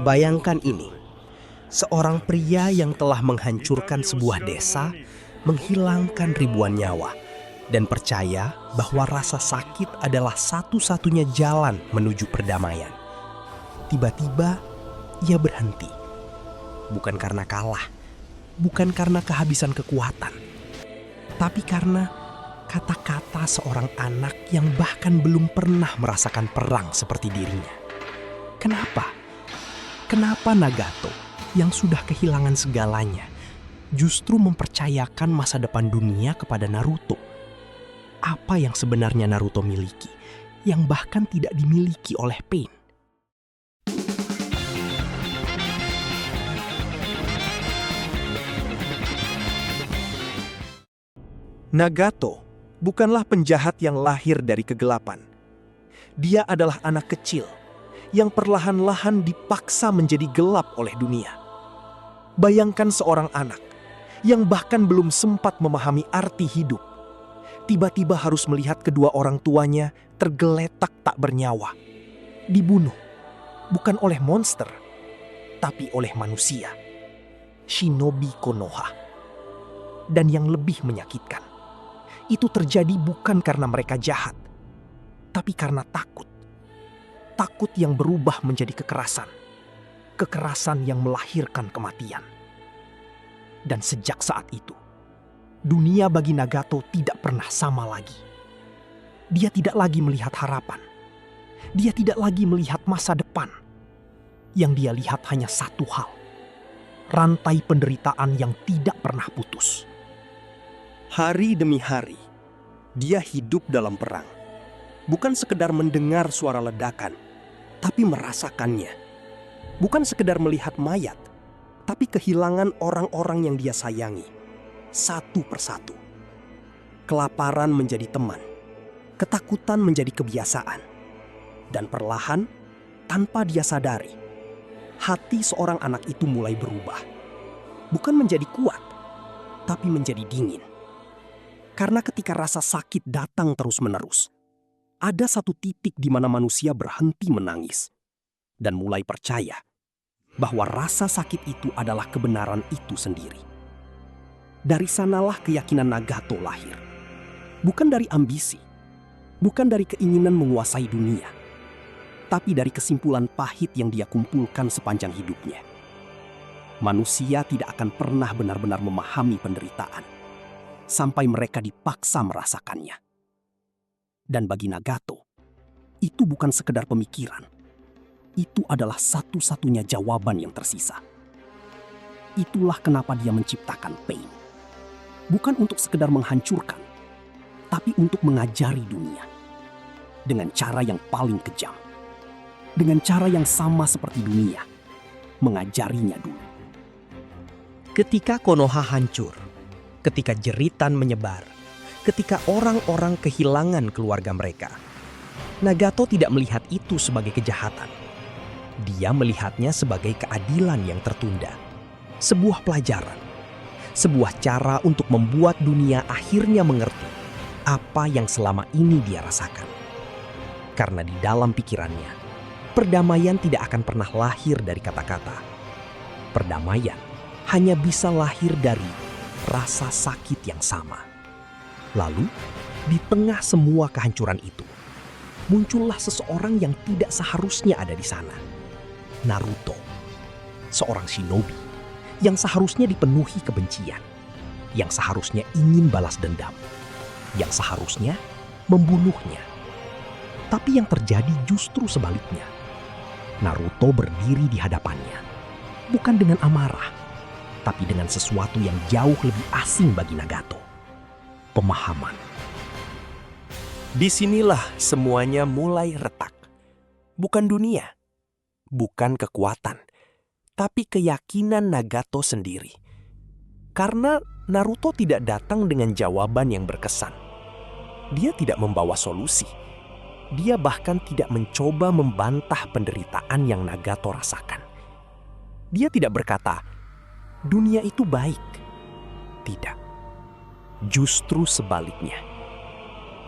Bayangkan ini, seorang pria yang telah menghancurkan sebuah desa, menghilangkan ribuan nyawa, dan percaya bahwa rasa sakit adalah satu-satunya jalan menuju perdamaian. Tiba-tiba, ia berhenti. Bukan karena kalah, bukan karena kehabisan kekuatan, tapi karena kata-kata seorang anak yang bahkan belum pernah merasakan perang seperti dirinya. Kenapa? Kenapa Nagato yang sudah kehilangan segalanya justru mempercayakan masa depan dunia kepada Naruto? Apa yang sebenarnya Naruto miliki yang bahkan tidak dimiliki oleh Pain? Nagato bukanlah penjahat yang lahir dari kegelapan. Dia adalah anak kecil yang perlahan-lahan dipaksa menjadi gelap oleh dunia. Bayangkan seorang anak yang bahkan belum sempat memahami arti hidup, tiba-tiba harus melihat kedua orang tuanya tergeletak tak bernyawa, dibunuh bukan oleh monster, tapi oleh manusia, Shinobi Konoha. Dan yang lebih menyakitkan, itu terjadi bukan karena mereka jahat, tapi karena takut. Takut yang berubah menjadi kekerasan. Kekerasan yang melahirkan kematian. Dan sejak saat itu, dunia bagi Nagato tidak pernah sama lagi. Dia tidak lagi melihat harapan. Dia tidak lagi melihat masa depan. Yang dia lihat hanya satu hal: rantai penderitaan yang tidak pernah putus. Hari demi hari, dia hidup dalam perang. Bukan sekedar mendengar suara ledakan, tapi merasakannya. Bukan sekedar melihat mayat, tapi kehilangan orang-orang yang dia sayangi, satu persatu. Kelaparan menjadi teman, ketakutan menjadi kebiasaan. Dan perlahan, tanpa dia sadari, hati seorang anak itu mulai berubah. Bukan menjadi kuat, tapi menjadi dingin. Karena ketika rasa sakit datang terus-menerus, ada satu titik di mana manusia berhenti menangis dan mulai percaya bahwa rasa sakit itu adalah kebenaran itu sendiri. Dari sanalah keyakinan Nagato lahir. Bukan dari ambisi, bukan dari keinginan menguasai dunia, tapi dari kesimpulan pahit yang dia kumpulkan sepanjang hidupnya. Manusia tidak akan pernah benar-benar memahami penderitaan sampai mereka dipaksa merasakannya. Dan bagi Nagato, itu bukan sekedar pemikiran. Itu adalah satu-satunya jawaban yang tersisa. Itulah kenapa dia menciptakan Pain. Bukan untuk sekedar menghancurkan, tapi untuk mengajari dunia. Dengan cara yang paling kejam. Dengan cara yang sama seperti dunia. Mengajarinya dulu. Ketika Konoha hancur, ketika jeritan menyebar, ketika orang-orang kehilangan keluarga mereka, Nagato tidak melihat itu sebagai kejahatan. Dia melihatnya sebagai keadilan yang tertunda. Sebuah pelajaran. Sebuah cara untuk membuat dunia akhirnya mengerti apa yang selama ini dia rasakan. Karena di dalam pikirannya, perdamaian tidak akan pernah lahir dari kata-kata. Perdamaian hanya bisa lahir dari rasa sakit yang sama. Lalu, di tengah semua kehancuran itu, muncullah seseorang yang tidak seharusnya ada di sana. Naruto, seorang shinobi yang seharusnya dipenuhi kebencian, yang seharusnya ingin balas dendam, yang seharusnya membunuhnya. Tapi yang terjadi justru sebaliknya. Naruto berdiri di hadapannya, bukan dengan amarah, tapi dengan sesuatu yang jauh lebih asing bagi Nagato. Pemahaman. Disinilah semuanya mulai retak. Bukan dunia, bukan kekuatan, tapi keyakinan Nagato sendiri. Karena Naruto tidak datang dengan jawaban yang berkesan. Dia tidak membawa solusi. Dia bahkan tidak mencoba membantah penderitaan yang Nagato rasakan. Dia tidak berkata, dunia itu baik. Tidak. Justru sebaliknya.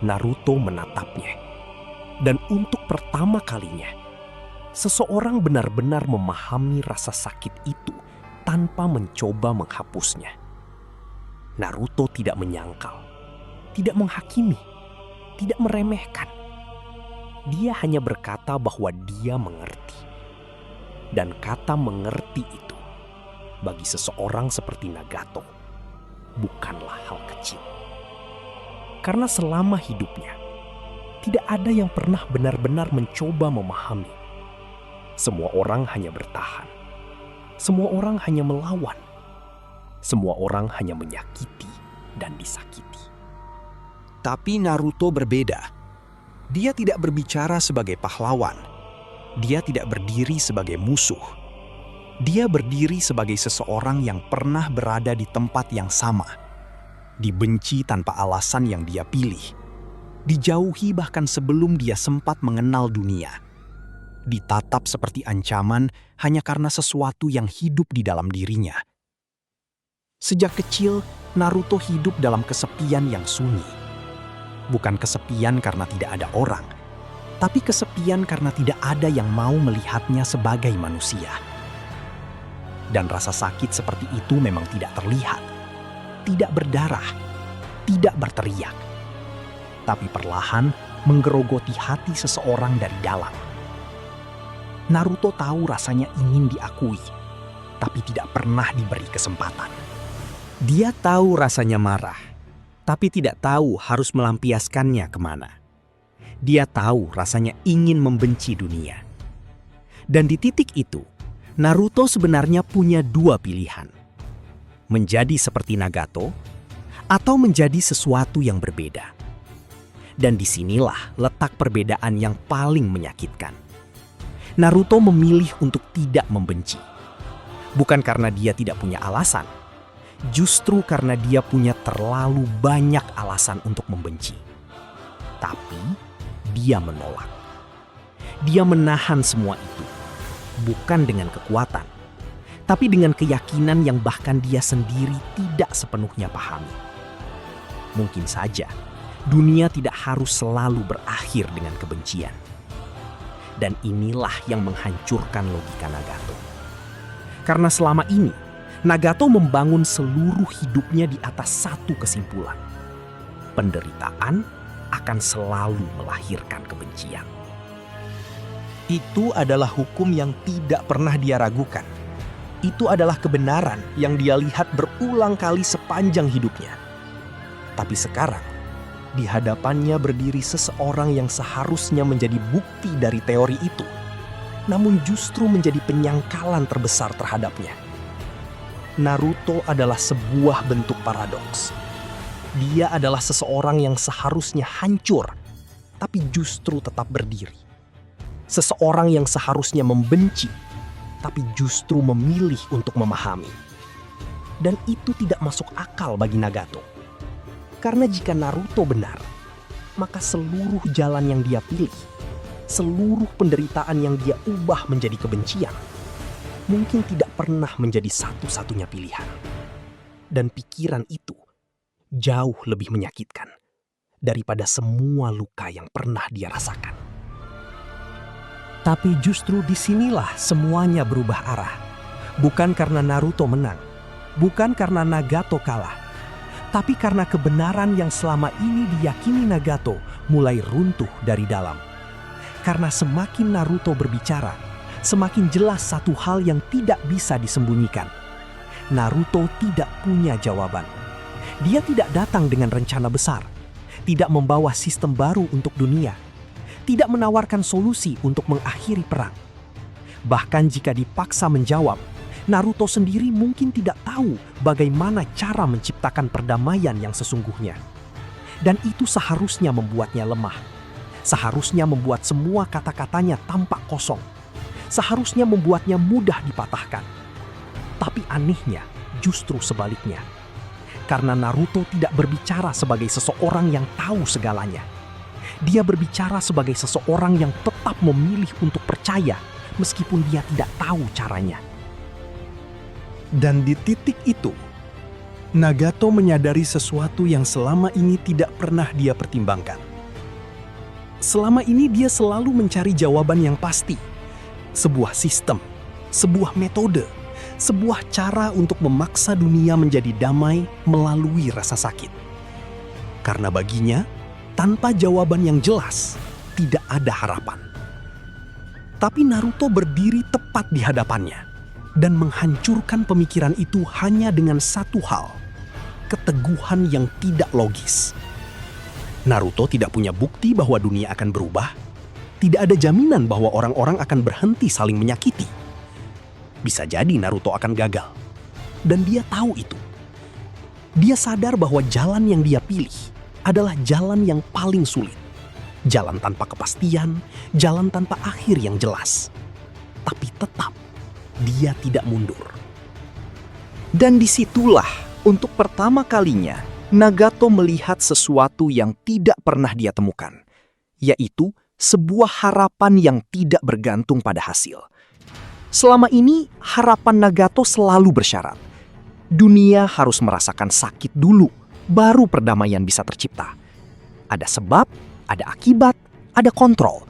Naruto menatapnya. Dan untuk pertama kalinya, Seseorang benar-benar memahami rasa sakit itu tanpa mencoba menghapusnya. Naruto tidak menyangkal, tidak menghakimi, tidak meremehkan. Dia hanya berkata bahwa dia mengerti. Dan kata mengerti itu, bagi seseorang seperti Nagato, bukanlah hal kecil. Karena selama hidupnya, tidak ada yang pernah benar-benar mencoba memahami. Semua orang hanya bertahan. Semua orang hanya melawan. Semua orang hanya menyakiti dan disakiti. Tapi Naruto berbeda. Dia tidak berbicara sebagai pahlawan. Dia tidak berdiri sebagai musuh. Dia berdiri sebagai seseorang yang pernah berada di tempat yang sama. Dibenci tanpa alasan yang dia pilih. Dijauhi bahkan sebelum dia sempat mengenal dunia. Ditatap seperti ancaman hanya karena sesuatu yang hidup di dalam dirinya. Sejak kecil, Naruto hidup dalam kesepian yang sunyi. Bukan kesepian karena tidak ada orang, tapi kesepian karena tidak ada yang mau melihatnya sebagai manusia. Dan rasa sakit seperti itu memang tidak terlihat, tidak berdarah, tidak berteriak, tapi perlahan menggerogoti hati seseorang dari dalam. Naruto tahu rasanya ingin diakui, tapi tidak pernah diberi kesempatan. Dia tahu rasanya marah, tapi tidak tahu harus melampiaskannya kemana. Dia tahu rasanya ingin membenci dunia. Dan di titik itu, Naruto sebenarnya punya dua pilihan. Menjadi seperti Nagato, atau menjadi sesuatu yang berbeda. Dan disinilah letak perbedaan yang paling menyakitkan. Naruto memilih untuk tidak membenci. Bukan karena dia tidak punya alasan, justru karena dia punya terlalu banyak alasan untuk membenci. Tapi dia menolak. Dia menahan semua itu, bukan dengan kekuatan, tapi dengan keyakinan yang bahkan dia sendiri tidak sepenuhnya pahami. Mungkin saja dunia tidak harus selalu berakhir dengan kebencian. Dan inilah yang menghancurkan logika Nagato. Karena selama ini, Nagato membangun seluruh hidupnya di atas satu kesimpulan. Penderitaan akan selalu melahirkan kebencian. Itu adalah hukum yang tidak pernah dia ragukan. Itu adalah kebenaran yang dia lihat berulang kali sepanjang hidupnya. Tapi sekarang, di hadapannya berdiri seseorang yang seharusnya menjadi bukti dari teori itu, namun justru menjadi penyangkalan terbesar terhadapnya. Naruto adalah sebuah bentuk paradoks. Dia adalah seseorang yang seharusnya hancur, tapi justru tetap berdiri. Seseorang yang seharusnya membenci, tapi justru memilih untuk memahami. Dan itu tidak masuk akal bagi Nagato. Karena jika Naruto benar, maka seluruh jalan yang dia pilih, seluruh penderitaan yang dia ubah menjadi kebencian, mungkin tidak pernah menjadi satu-satunya pilihan. Dan pikiran itu jauh lebih menyakitkan daripada semua luka yang pernah dia rasakan. Tapi justru disinilah semuanya berubah arah. Bukan karena Naruto menang, bukan karena Nagato kalah, tapi karena kebenaran yang selama ini diyakini Nagato mulai runtuh dari dalam. Karena semakin Naruto berbicara, semakin jelas satu hal yang tidak bisa disembunyikan. Naruto tidak punya jawaban. Dia tidak datang dengan rencana besar, tidak membawa sistem baru untuk dunia, tidak menawarkan solusi untuk mengakhiri perang. Bahkan jika dipaksa menjawab, Naruto sendiri mungkin tidak tahu bagaimana cara menciptakan perdamaian yang sesungguhnya. Dan itu seharusnya membuatnya lemah. Seharusnya membuat semua kata-katanya tampak kosong. Seharusnya membuatnya mudah dipatahkan. Tapi anehnya justru sebaliknya. Karena Naruto tidak berbicara sebagai seseorang yang tahu segalanya. Dia berbicara sebagai seseorang yang tetap memilih untuk percaya meskipun dia tidak tahu caranya. Dan di titik itu, Nagato menyadari sesuatu yang selama ini tidak pernah dia pertimbangkan. Selama ini dia selalu mencari jawaban yang pasti. sebuah sistem, sebuah metode, sebuah cara untuk memaksa dunia menjadi damai melalui rasa sakit. Karena baginya, tanpa jawaban yang jelas, tidak ada harapan. Tapi Naruto berdiri tepat di hadapannya dan menghancurkan pemikiran itu hanya dengan satu hal, keteguhan yang tidak logis. Naruto tidak punya bukti bahwa dunia akan berubah. Tidak ada jaminan bahwa orang-orang akan berhenti saling menyakiti. Bisa jadi Naruto akan gagal. Dan dia tahu itu. Dia sadar bahwa jalan yang dia pilih adalah jalan yang paling sulit. Jalan tanpa kepastian, jalan tanpa akhir yang jelas. Tapi tetap, dia tidak mundur. Dan disitulah untuk pertama kalinya Nagato melihat sesuatu yang tidak pernah dia temukan, yaitu sebuah harapan yang tidak bergantung pada hasil. Selama ini, harapan Nagato selalu bersyarat. Dunia harus merasakan sakit dulu, baru perdamaian bisa tercipta. Ada sebab, ada akibat, ada kontrol.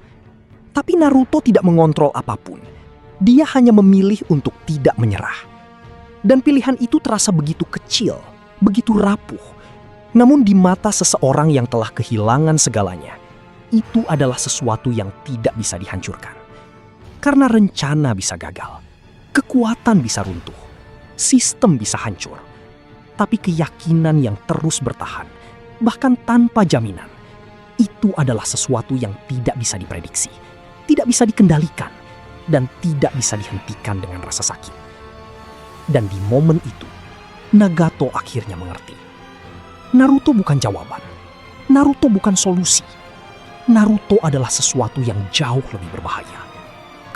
Tapi Naruto tidak mengontrol apapun. Dia hanya memilih untuk tidak menyerah. Dan pilihan itu terasa begitu kecil, begitu rapuh. Namun di mata seseorang yang telah kehilangan segalanya, itu adalah sesuatu yang tidak bisa dihancurkan. Karena rencana bisa gagal, kekuatan bisa runtuh, sistem bisa hancur. Tapi keyakinan yang terus bertahan, bahkan tanpa jaminan, itu adalah sesuatu yang tidak bisa diprediksi, tidak bisa dikendalikan, dan tidak bisa dihentikan dengan rasa sakit. Dan di momen itu, Nagato akhirnya mengerti. Naruto bukan jawaban. Naruto bukan solusi. Naruto adalah sesuatu yang jauh lebih berbahaya.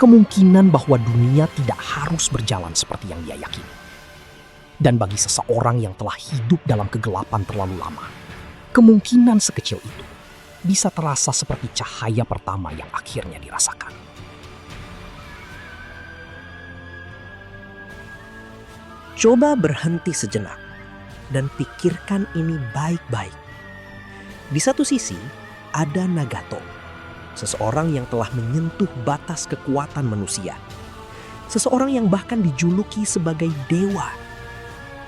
Kemungkinan bahwa dunia tidak harus berjalan seperti yang dia yakini. Dan bagi seseorang yang telah hidup dalam kegelapan terlalu lama, kemungkinan sekecil itu bisa terasa seperti cahaya pertama yang akhirnya dirasakan. Coba berhenti sejenak dan pikirkan ini baik-baik. Di satu sisi, ada Nagato, seseorang yang telah menyentuh batas kekuatan manusia. Seseorang yang bahkan dijuluki sebagai dewa.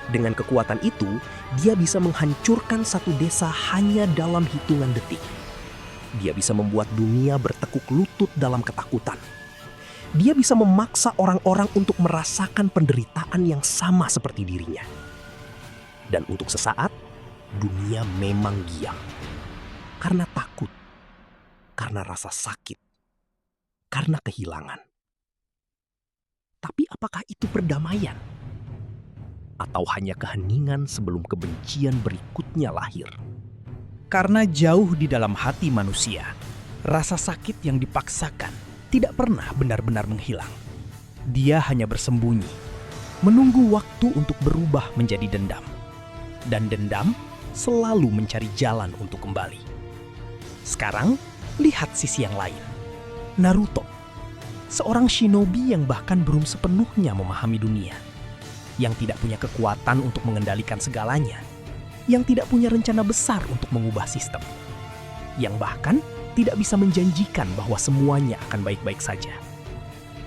Dengan kekuatan itu, dia bisa menghancurkan satu desa hanya dalam hitungan detik. Dia bisa membuat dunia bertekuk lutut dalam ketakutan. Dia bisa memaksa orang-orang untuk merasakan penderitaan yang sama seperti dirinya. Dan untuk sesaat, dunia memang giam. Karena takut, karena rasa sakit, karena kehilangan. Tapi apakah itu perdamaian? Atau hanya keheningan sebelum kebencian berikutnya lahir? Karena jauh di dalam hati manusia, rasa sakit yang dipaksakan tidak pernah benar-benar menghilang. Dia hanya bersembunyi, menunggu waktu untuk berubah menjadi dendam. Dan dendam selalu mencari jalan untuk kembali. Sekarang, lihat sisi yang lain. Naruto, seorang shinobi yang bahkan belum sepenuhnya memahami dunia. Yang tidak punya kekuatan untuk mengendalikan segalanya. Yang tidak punya rencana besar untuk mengubah sistem. Yang bahkan tidak bisa menjanjikan bahwa semuanya akan baik-baik saja.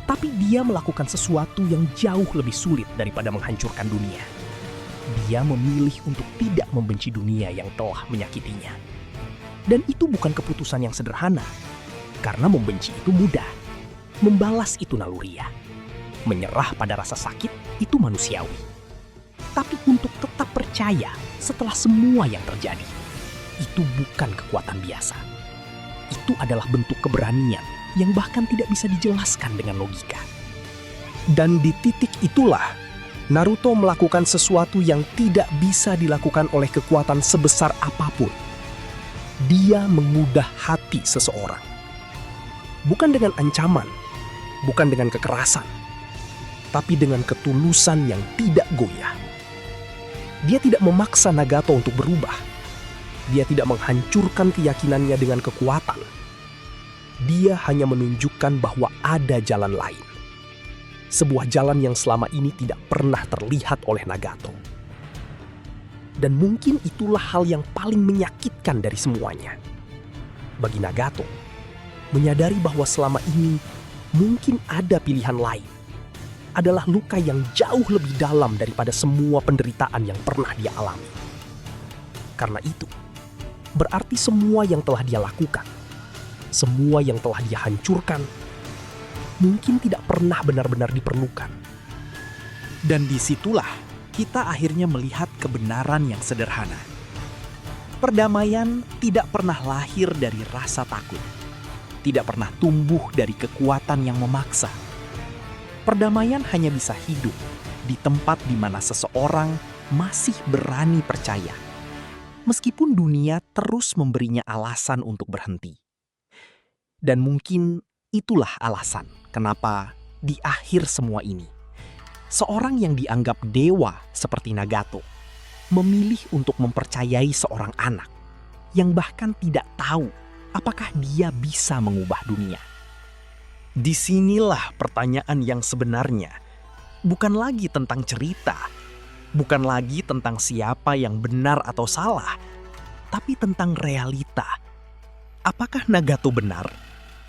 Tapi dia melakukan sesuatu yang jauh lebih sulit daripada menghancurkan dunia. Dia memilih untuk tidak membenci dunia yang telah menyakitinya. Dan itu bukan keputusan yang sederhana. Karena membenci itu mudah. Membalas itu naluriah. Menyerah pada rasa sakit itu manusiawi. Tapi untuk tetap percaya setelah semua yang terjadi, itu bukan kekuatan biasa. Itu adalah bentuk keberanian yang bahkan tidak bisa dijelaskan dengan logika. Dan di titik itulah, Naruto melakukan sesuatu yang tidak bisa dilakukan oleh kekuatan sebesar apapun. Dia mengubah hati seseorang. Bukan dengan ancaman, bukan dengan kekerasan, tapi dengan ketulusan yang tidak goyah. Dia tidak memaksa Nagato untuk berubah. Dia tidak menghancurkan keyakinannya dengan kekuatan. Dia hanya menunjukkan bahwa ada jalan lain. Sebuah jalan yang selama ini tidak pernah terlihat oleh Nagato. Dan mungkin itulah hal yang paling menyakitkan dari semuanya. Bagi Nagato, menyadari bahwa selama ini mungkin ada pilihan lain. Adalah luka yang jauh lebih dalam daripada semua penderitaan yang pernah dia alami. Karena itu, berarti semua yang telah dia lakukan, semua yang telah dia hancurkan, mungkin tidak pernah benar-benar diperlukan. Dan disitulah kita akhirnya melihat kebenaran yang sederhana. Perdamaian tidak pernah lahir dari rasa takut, tidak pernah tumbuh dari kekuatan yang memaksa. Perdamaian hanya bisa hidup di tempat di mana seseorang masih berani percaya, meskipun dunia terus memberinya alasan untuk berhenti. Dan mungkin itulah alasan kenapa di akhir semua ini, seorang yang dianggap dewa seperti Nagato memilih untuk mempercayai seorang anak yang bahkan tidak tahu apakah dia bisa mengubah dunia. Disinilah pertanyaan yang sebenarnya, bukan lagi tentang cerita, bukan lagi tentang siapa yang benar atau salah, tapi tentang realita. Apakah Nagato benar?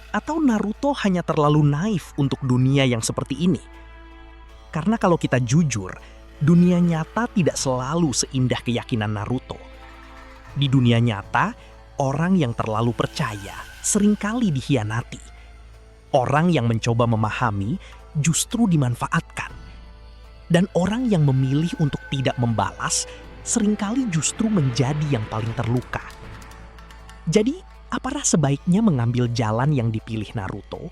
Atau Naruto hanya terlalu naif untuk dunia yang seperti ini? Karena kalau kita jujur, dunia nyata tidak selalu seindah keyakinan Naruto. Di dunia nyata, orang yang terlalu percaya seringkali dikhianati. Orang yang mencoba memahami justru dimanfaatkan. Dan orang yang memilih untuk tidak membalas seringkali justru menjadi yang paling terluka. Jadi, apakah sebaiknya mengambil jalan yang dipilih Naruto?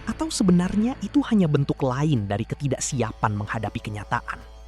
Atau sebenarnya itu hanya bentuk lain dari ketidaksiapan menghadapi kenyataan?